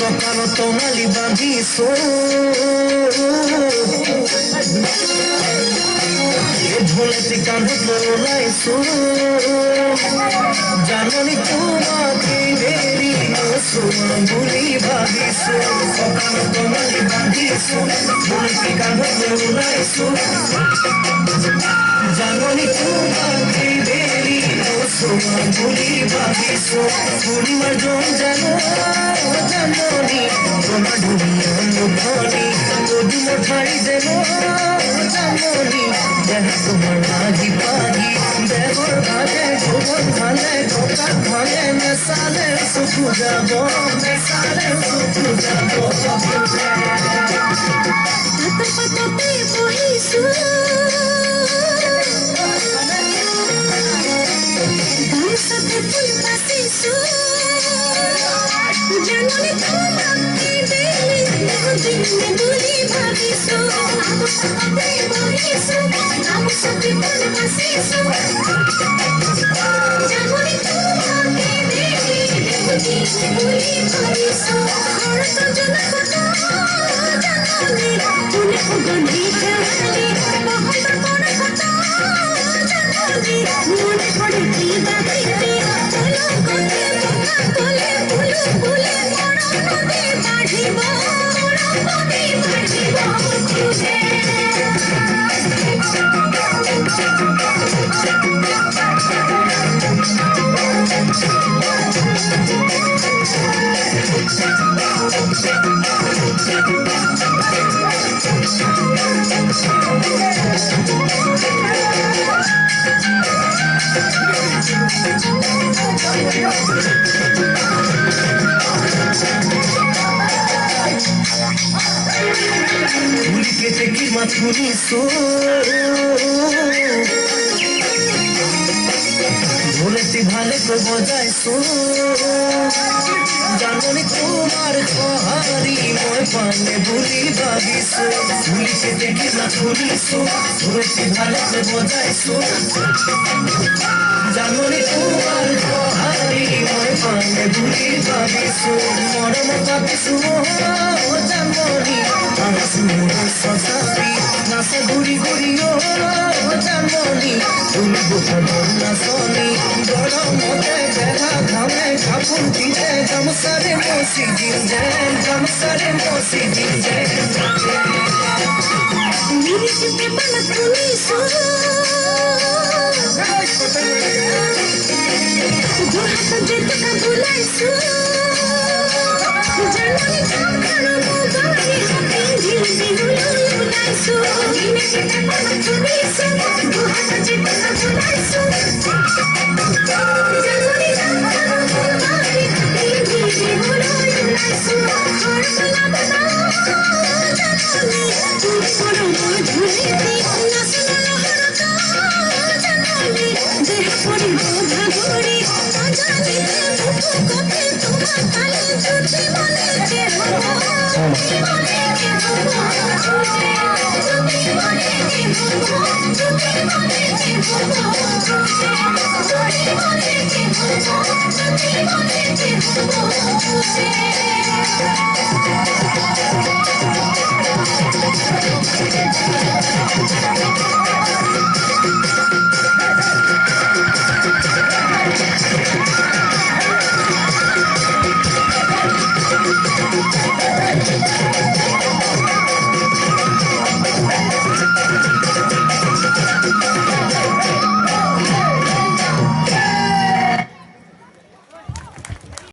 কপালো তোমালি বাঁধিছো ঝোলেতে কাঁধত ওলাইছো জাননি তোমাকে বেরি বুলি ভাবিছো কপালো তোমালি বাঁধিছো ঝোলেতে কাঁধত ওলাইছো জাননি তোমাকে বেরি বুলি ভাবিছো পূর্ণিমার জন জানো জাননি তোমার দুনিয়া মুখনি কদুম ঠাই যেন জাননি দেখ তোমার লাগি পাগি দেবর ভালে ভুবন ভালে কোকার ভালে মেসালে সুখু যাব মেসালে সুখু যাব পাতাতে বহিছো সাথে ফুল পাতিছো জাননি তোমাকে বেলি দিনে বলি ভাবিছো পাতাতে বহিছো সাথে ফুল পাতিছো জাননি তোমাকে বেলি দিনে বলি ভাবিছো খরচ জনা কথা জাননি ফুলে গন্ধি খেলি বহুত বড় কথা জাননি মনে পড়ে কি বাকিতে চলো কোতে পোকা কোলে ফুলু ফুলে বড় নদী বাড়িব বড় নদী বাড়িব খুশে কেটে কি মাথুরিছো ঝোলেতে ভালে তো বজাইছো জাননি তোমার কহারি মই পানে বুলি ভাবিছো ভুলি কেটে কি মাথুরিছো ঝোলেতে ভালে তো বজাইছো জাননি তোমার কহারি মই পানে বুলি ভাবিছো মরম পাতিছো জাননি সসারি নাচে ঘুরি ঘুরিও জাননি তুমি বোঝানোর নাচনি গরমতে দেখা ঘামে কাপড় দিতে গামসারে মসি দিলে গামসারে মসি দিলে মিরিতে পানা তুলিছো দুহাত যেতে কাবুলাইছো জাননি তোমার মোবাইল হাতে ঝিলঝি হুলুলাইছো মিরিতে পানা তুলিছো দুহাত যেতে কাবুলাইছো জাননি তোমার মোবাইল হাতে ঝিলঝি হুলুলাইছো খরবলা বনা জাননি তুমি বড় ঝুলিতে নাচনা লহরতা জাননি দেহ পড়িব ভাগরি জানি মুখ কপে তোমার তালে জুটি বলে যে হবো জুটি বলে যে হবো জুটি বলে যে হবো জুটি বলে যে হবো জুটি বলে যে হবো জুটি বলে যে হবো